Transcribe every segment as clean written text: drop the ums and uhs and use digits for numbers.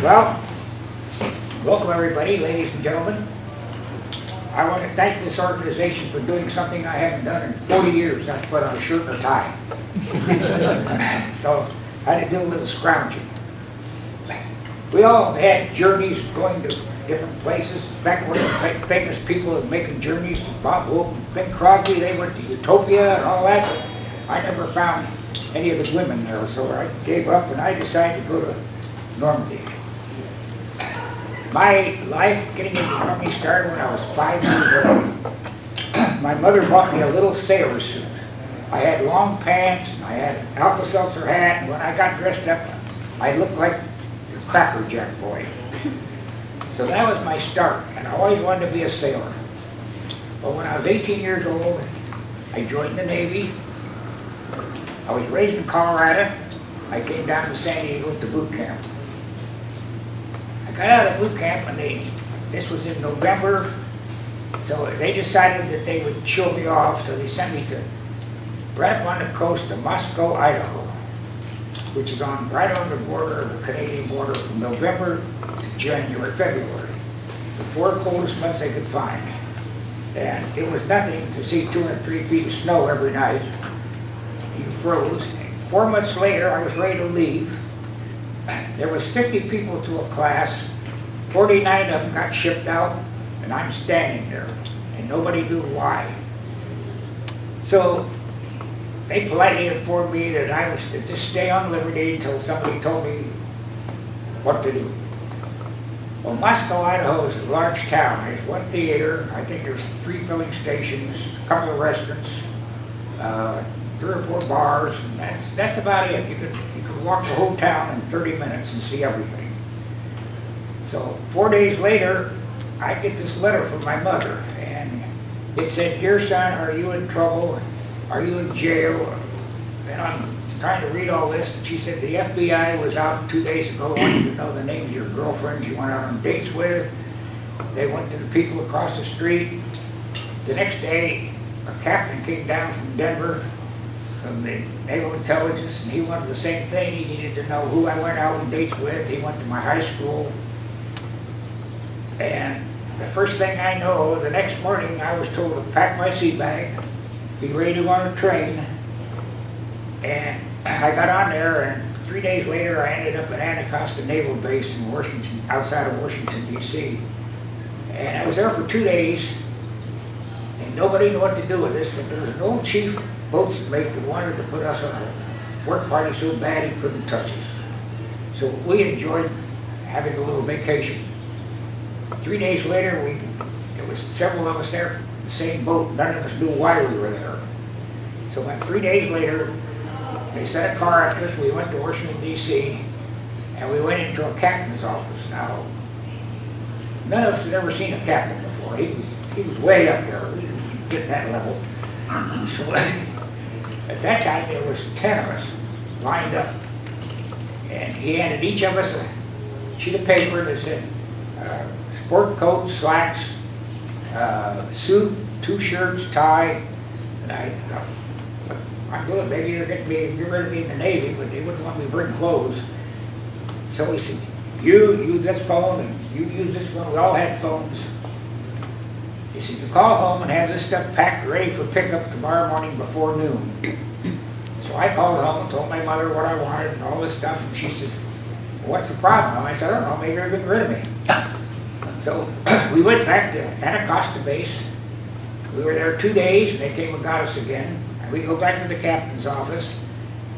Well, welcome everybody, ladies and gentlemen. I want to thank this organization for doing something I haven't done in 40 years, not to put on a shirt or tie. So I had to do a little scrounging. We all had journeys going to different places. Back when the famous people were making journeys, Bob Hope, Ben Crosby, they went to Utopia and all that. I never found any of the women there, so I gave up and I decided to go to Normandy. My life getting into Normandy started when I was 5 years old. My mother bought me a little sailor suit. I had long pants, and I had an Alka-Seltzer hat, and when I got dressed up, I looked like the Cracker Jack boy. So that was my start, and I always wanted to be a sailor. But when I was 18 years old, I joined the Navy. I was raised in Colorado. I came down to San Diego to boot camp. I got out of boot camp, and this was in November, so they decided that they would show me off, so they sent me to right up on the coast of Moscow, Idaho, which is right on the border of the Canadian border from November to January, February, the 4 coldest months they could find. And it was nothing to see 2 and 3 feet of snow every night. You froze. 4 months later, I was ready to leave. There was 50 people to a class. 49 of them got shipped out, and I'm standing there, and nobody knew why. So they politely informed me that I was to just stay on liberty until somebody told me what to do. Well, Moscow, Idaho is a large town. There's 1 theater. I think there's 3 filling stations, a couple of restaurants, 3 or 4 bars, and that's about it. You could walk the whole town in 30 minutes and see everything. So 4 days later, I get this letter from my mother, and it said, "Dear son, are you in trouble? Are you in jail?" And I'm trying to read all this, and she said, "The FBI was out 2 days ago, wanting to know the names of your girlfriends you went out on dates with. They went to the people across the street." The next day, a captain came down from Denver, from the Naval Intelligence, and he wanted the same thing. He needed to know who I went out on dates with. He went to my high school. And the first thing I know, the next morning I was told to pack my sea bag, be ready to go on a train. And I got on there, and 3 days later I ended up at Anacostia Naval Base in Washington, outside of Washington, D.C. And I was there for 2 days, and nobody knew what to do with this, but there was an old chief boatswain that wanted to put us on a work party so bad he couldn't touch us. So we enjoyed having a little vacation. 3 days later, there was several of us there, the same boat. None of us knew why we were there. So about 3 days later, they sent a car after us. We went to Washington, D.C., and we went into a captain's office. Now, none of us had ever seen a captain before. He was way up there. We didn't get that level. So at that time, there was 10 of us lined up, and he handed each of us a sheet of paper that said sport coat, slacks, suit, 2 shirts, tie. And I thought, I'm good, maybe you're going to be in the Navy, but they wouldn't want me to bring clothes. So he said, you use this phone, and you use this one. We all had phones. He said, you call home and have this stuff packed ready for pickup tomorrow morning before noon. So I called home and told my mother what I wanted and all this stuff, and she said, well, what's the problem? And I said, I don't know, maybe they're getting rid of me. So we went back to Anacostia Base. We were there 2 days, and they came and got us again. And we go back to the captain's office,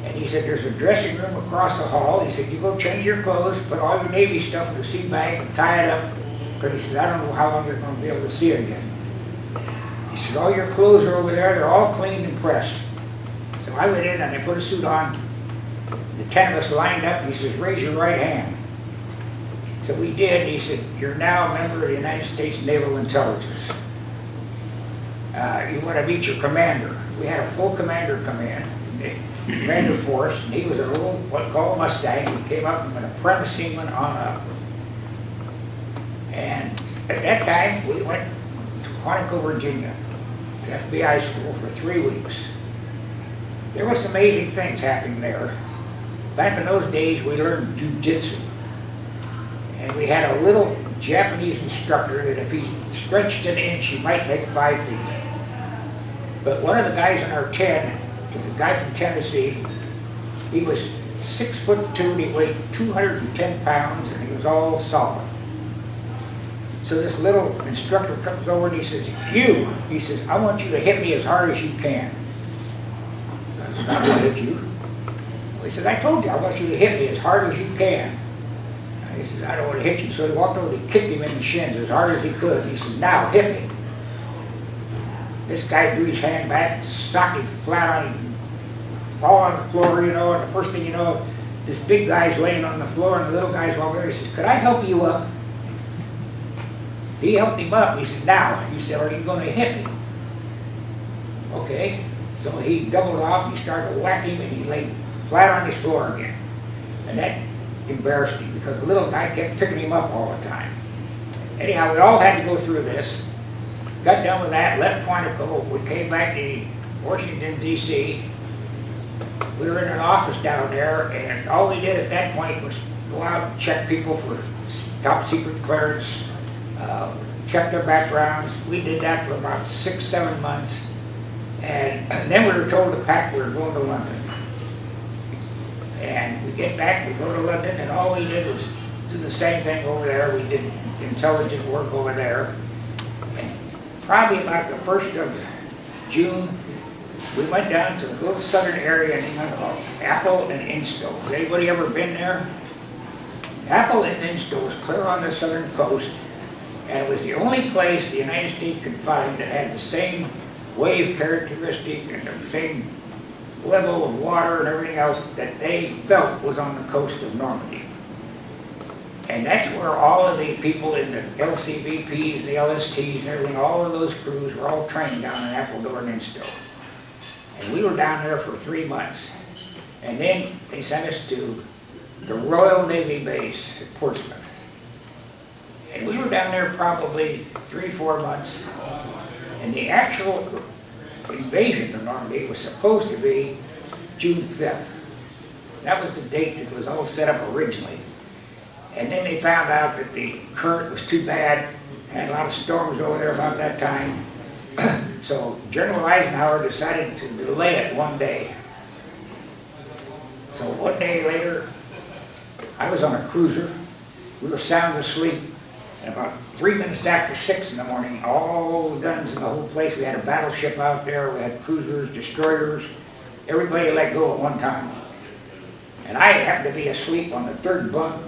and he said, there's a dressing room across the hall. He said, you go change your clothes, put all your Navy stuff in the sea bag, and tie it up. Because he said, I don't know how long you're going to be able to see it again. He said, all your clothes are over there. They're all cleaned and pressed. So I went in, and I put a suit on. The 10 of us lined up, and he says, raise your right hand. So we did, and he said, you're now a member of the United States Naval Intelligence. You want to meet your commander. We had a full commander come in, the commander for us, and he was a little, what called Mustang. He came up from an apprentice seaman on up. And at that time, we went to Quantico, Virginia, to FBI school for 3 weeks. There was some amazing things happening there. Back in those days, we learned jujitsu. And we had a little Japanese instructor that if he stretched an inch, he might make 5 feet. But one of the guys in our 10 was a guy from Tennessee. He was 6'2", and he weighed 210 pounds, and he was all solid. So this little instructor comes over and he says, he says, I want you to hit me as hard as you can. I said, I want to hit you. He said, I told you, I want you to hit me as hard as you can. And he said, I don't want to hit you. So he walked over and he kicked him in the shins as hard as he could. He said, now hit me. This guy drew his hand back, socked him flat on him, fall on the floor, and the first thing you know, this big guy's laying on the floor and the little guy's over there. He says, could I help you up? He helped him up. He said, now. He said, are you going to hit me? Okay. So he doubled off, he started to whack him, and he laid flat on his floor again. And that embarrassed him because the little guy kept picking him up all the time. Anyhow, we all had to go through this. Got done with that, left Quantico. We came back to Washington, D.C. We were in an office down there, and all we did at that point was go out and check people for top secret clearance, check their backgrounds. We did that for about 6-7 months. And then we were told to pack, we were going to London. And we get back, we go to London, and all we did was do the same thing over there. We did intelligent work over there. And probably about the 1st of June, we went down to a little southern area in England called Apple and Instow. Has anybody ever been there? Apple and Instow was clear on the southern coast, and it was the only place the United States could find that had the same wave characteristic and the same level of water and everything else that they felt was on the coast of Normandy. And that's where all of the people in the LCVPs, the LSTs and everything, all of those crews were all trained down in Appledore and Instow. And we were down there for 3 months. And then they sent us to the Royal Navy base at Portsmouth. And we were down there probably 3-4 months. And the actual invasion of Normandy was supposed to be June 5th. That was the date that was all set up originally. And then they found out that the current was too bad, had a lot of storms over there about that time. So General Eisenhower decided to delay it 1 day. So 1 day later, I was on a cruiser. We were sound asleep. And about 3 minutes after 6 in the morning, all the guns in the whole place, we had a battleship out there, we had cruisers, destroyers, everybody let go at one time. And I happened to be asleep on the 3rd bunk.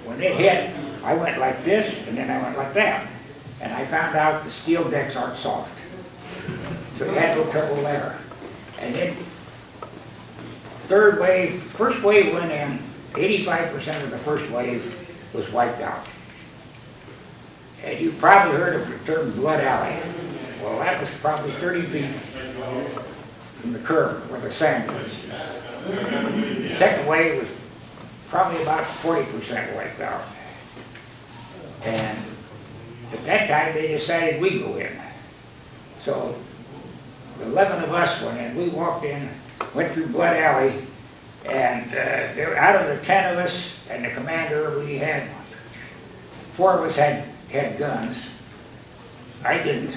When it hit, I went like this, and then I went like that. And I found out the steel decks aren't soft. So you had no trouble there. And then, 3rd wave, 1st wave went in, 85% of the 1st wave was wiped out. And you probably heard of the term Blood Alley. Well, that was probably 30 feet from the curb where the sand was. The 2nd wave was probably about 40% wiped out. And at that time, they decided we'd go in. So 11 of us went in. We walked in, went through Blood Alley, and out of the 10 of us and the commander, we had 4 of us had guns. I didn't.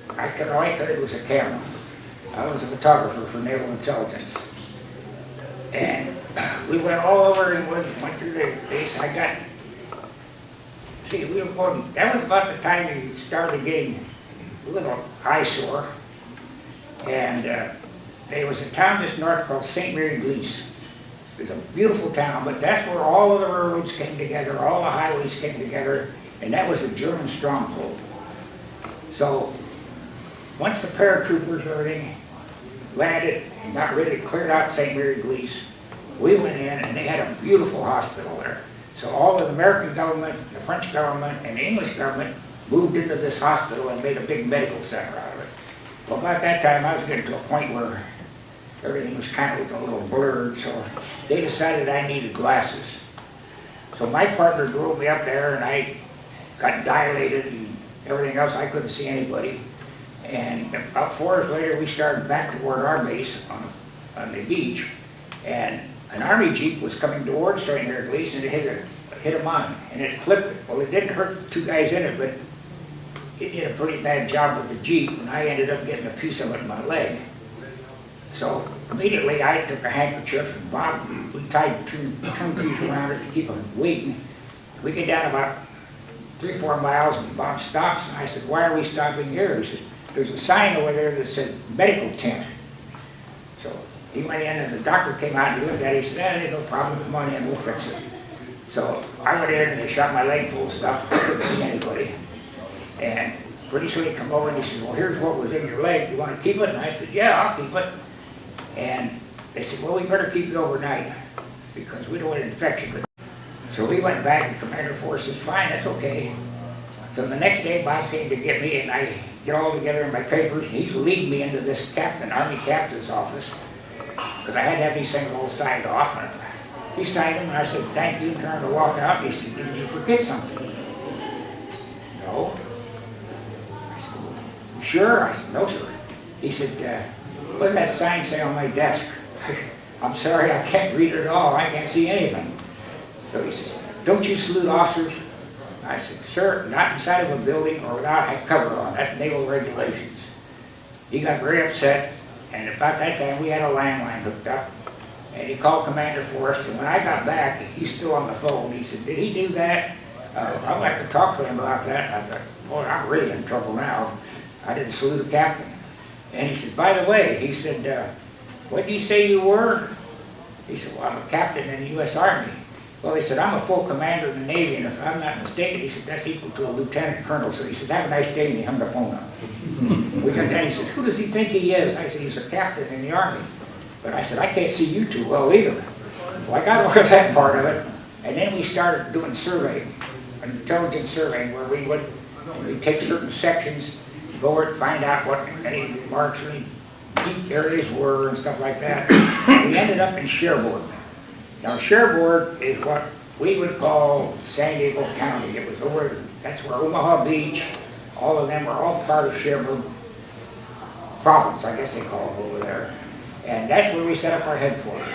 All I carried was a camera. I was a photographer for Naval Intelligence. And we went all over and went through the base. We were going, that was about the time we started getting a little eyesore. And there was a town just north called St. Mary Glees. It was a beautiful town, but that's where all of the railroads came together, all the highways came together, and that was a German stronghold. So once the paratroopers and everything landed and got ready to clear out St. Mary Glees, we went in and they had a beautiful hospital there. So all of the American government, the French government, and the English government moved into this hospital and made a big medical center out of it. Well, about that time I was getting to a point where everything was kind of a little blurred, so they decided I needed glasses. So my partner drove me up there and I got dilated and everything else. I couldn't see anybody. And about 4 hours later, we started back toward our base on the beach. And an Army Jeep was coming towards St. Mary Glees, and it hit a hit a mine, and it flipped it. Well, it didn't hurt two guys in it, but it did a pretty bad job with the Jeep, and I ended up getting a piece of it in my leg. So immediately I took a handkerchief and Bob, we tied two turnkeys around it to keep them waiting. We get down about 3-4 miles and Bob stops and I said, why are we stopping here? He said, there's a sign over there that says medical tent. So he went in and the doctor came out and he looked at it. He said, there's no problem, come on in, we'll fix it. So I went in and they shot my leg full of stuff. I couldn't see anybody. And pretty soon he come over and he said, well, here's what was in your leg. You want to keep it? And I said, yeah, I'll keep it. And they said, well, we better keep it overnight because we don't want an infection. So we went back and Commander Force says, fine, that's okay. So the next day Bob came to get me and I get all together in my papers and he's leading me into this Army captain's office because I had to have these things all signed off. And he signed them and I said, thank you, and turned to walk out. He said, did you forget something? No. I said, well, sure? I said, no, sir. He said, what does that sign say on my desk? I'm sorry, I can't read it at all. I can't see anything. So he said, don't you salute officers? I said, sir, not inside of a building or without a cover on. That's naval regulations. He got very upset, and about that time we had a landline hooked up, and he called Commander Forrest, and when I got back, he's still on the phone. He said, did he do that? I'd like to talk to him about that. And I thought, boy, I'm really in trouble now. I didn't salute the captain. And he said, by the way, he said, what did you say you were? He said, well, I'm a captain in the U.S. Army. Well, he said, I'm a full commander in the Navy, and if I'm not mistaken, he said, that's equal to a lieutenant colonel. So he said, have a nice day, and he hung the phone up. We got down, he said, who does he think he is? I said, he's a captain in the Army. But I said, I can't see you too well either. Well, I got over that part of it, and then we started doing surveying, an intelligence surveying, where we'd take certain sections, go over and find out what any marks or any deep areas were and stuff like that. We ended up in Cherbourg. Now Cherbourg is what we would call San Diego County. It was over, that's where Omaha Beach, all of them are all part of Cherbourg province, I guess they call it over there. And that's where we set up our headquarters.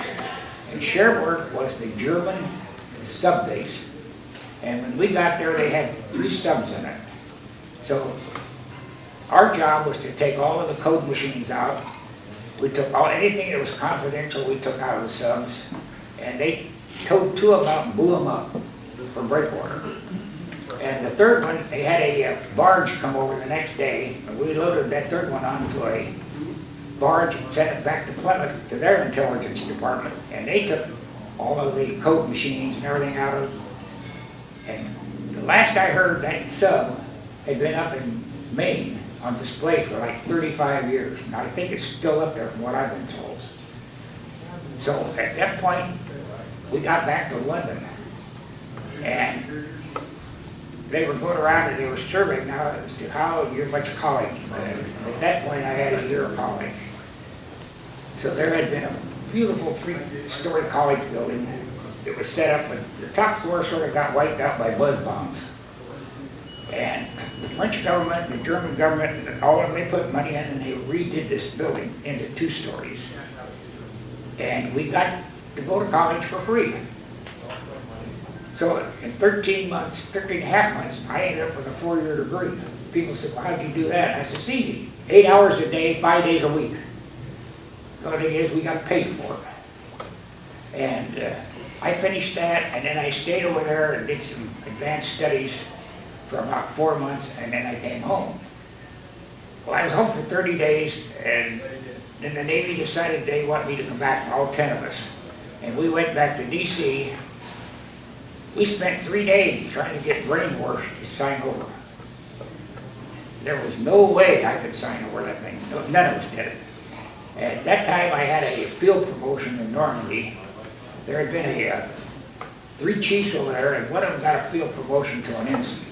And Cherbourg was the German sub base. And when we got there, they had 3 subs in it. So our job was to take all of the code machines out. We took anything that was confidential, we took out of the subs. And they towed 2 of them out and blew them up for breakwater. And the third one, they had a barge come over the next day, and we loaded that third one onto a barge and sent it back to Plymouth to their intelligence department. And they took all of the code machines and everything out of it. And the last I heard, that sub had been up in Maine on display for like 35 years. Now I think it's still up there from what I've been told. So at that point, we got back to London, and they were going around and they were surveying now as to how much college. At that point, I had a year of college. So there had been a beautiful 3-story college building that was set up, but the top floor sort of got wiped out by buzz bombs. And the French government, the German government, all of them, they put money in and they redid this building into 2 stories. And we got to go to college for free. So in 13 and a half months, I ended up with a 4-year degree. People said, well, how'd you do that? I said, it's easy. 8 hours a day, 5 days a week. The only thing is we got paid for it. And I finished that, and then I stayed over there and did some advanced studies for about 4 months, and then I came home. Well, I was home for 30 days, and then the Navy decided they wanted me to come back, all 10 of us. And we went back to D.C. We spent 3 days trying to get brainwashed to sign over. There was no way I could sign over that thing. No, none of us did it. At that time, I had a field promotion in Normandy. There had been 3 chiefs over there, and one of them got a field promotion to an ensign.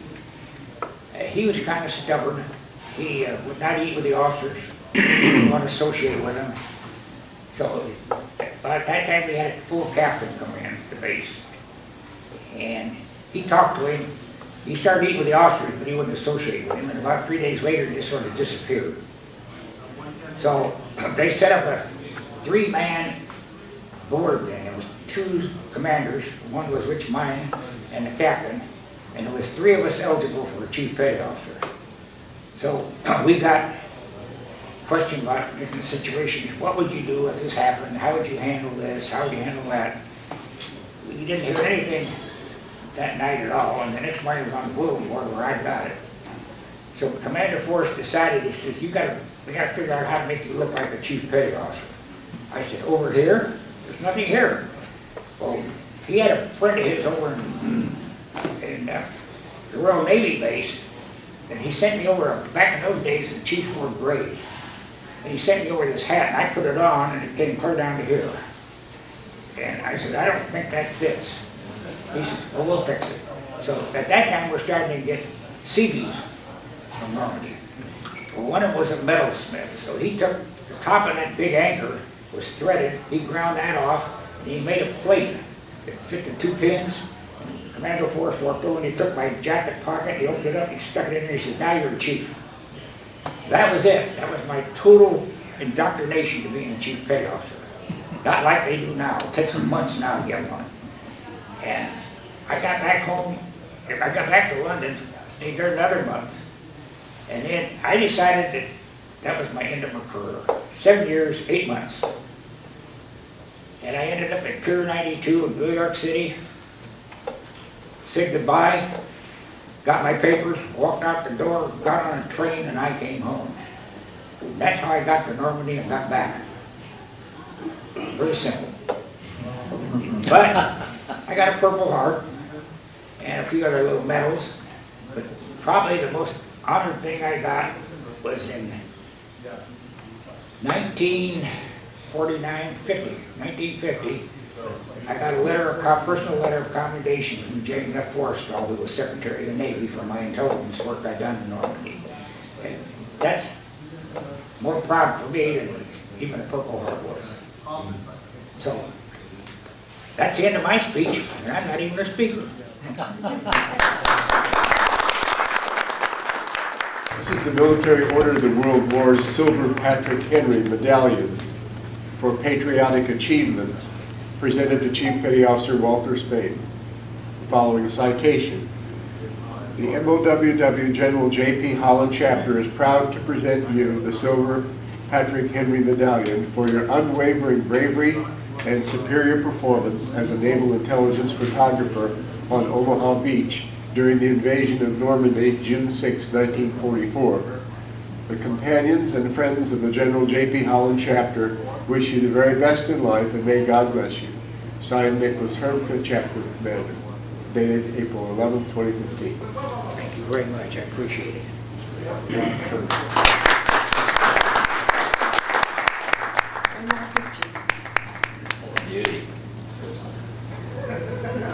He was kind of stubborn. He would not eat with the officers. He didn't want to associate with them. So by that time, we had a full captain come in at the base. And he talked to him. He started eating with the officers, but he wouldn't associate with him. And about 3 days later, he just sort of disappeared. So they set up a 3-man board then. It was 2 commanders. One was Rich Mine, and the captain, and there was 3 of us eligible for a chief petty officer. So we got questioned about different situations. What would you do if this happened? How would you handle this? How would you handle that? We didn't hear anything that night at all, and the next morning was on the bulletin board where I got it. So Commander Forrest decided, he says, we gotta figure out how to make you look like a chief petty officer. I said, over here? There's nothing here. Well, he had a friend of his over in the Royal Navy base, and he sent me over, back in those days, the chiefs wore gray. And he sent me over this hat, and I put it on, and it came clear down to here. And I said, I don't think that fits. He said, well, we'll fix it. So at that time, we're starting to get CBs from Normandy. Well, one of them was a metalsmith, so he took the top of that big anchor, was threaded, he ground that off, and he made a plate that fit the 2 pins. And Commander Forrest walked over and he took my jacket pocket, he opened it up, he stuck it in there, he said, now you're a chief. That was it. That was my total indoctrination to being a chief petty officer. Not like they do now. It takes them months now to get one. And I got back home, I got back to London, stayed there another month, and then I decided that that was my end of my career. 7 years, 8 months. And I ended up at Pier 92 in New York City, said goodbye, got my papers, walked out the door, got on a train, and I came home. And that's how I got to Normandy and got back. Very simple. But I got a Purple Heart and a few other little medals, but probably the most honored thing I got was in 1950. I got a personal letter of commendation from James F. Forrestal, who was Secretary of the Navy, for my intelligence work I'd done in Normandy. And that's more proud for me than even a Purple Heart was. So, that's the end of my speech, and I'm not even a speaker. This is the Military Order of the World War's Silver Patrick Henry Medallion for Patriotic Achievement, presented to Chief Petty Officer Walter Spade. The following citation. The MOWW General J.P. Holland Chapter is proud to present you the Silver Patrick Henry Medallion for your unwavering bravery and superior performance as a naval intelligence photographer on Omaha Beach during the invasion of Normandy, June 6, 1944. The companions and friends of the General J.P. Holland Chapter wish you the very best in life, and may God bless you. Signed, Nicholas Hermke, Chapter Commander. Dated April 11, 2015. Thank you very much. I appreciate it. Beauty.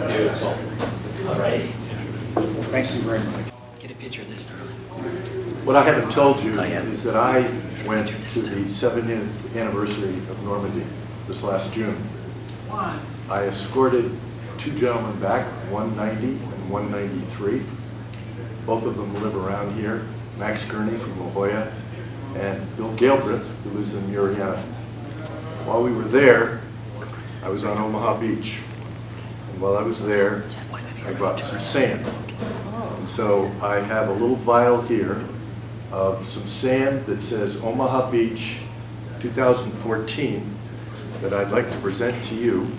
Beautiful. All right. Thank you very much. Get a picture of this, darling. What I haven't told you Oh, yeah. is that I went to the 70th anniversary of Normandy this last June. I escorted 2 gentlemen back, 190 and 193. Both of them live around here. Max Gurney from La Jolla and Bill Galbraith, who lives in Murrieta. While we were there, I was on Omaha Beach. And while I was there, I brought some sand. And so I have a little vial here of some sand that says Omaha Beach 2014 that I'd like to present to you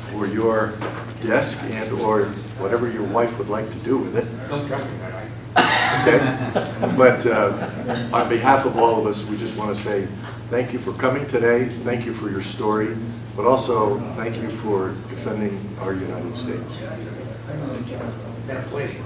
for your desk and or whatever your wife would like to do with it. Don't trust me. Okay? But on behalf of all of us, we just want to say thank you for coming today, thank you for your story, but also thank you for defending our United States. It's been a pleasure.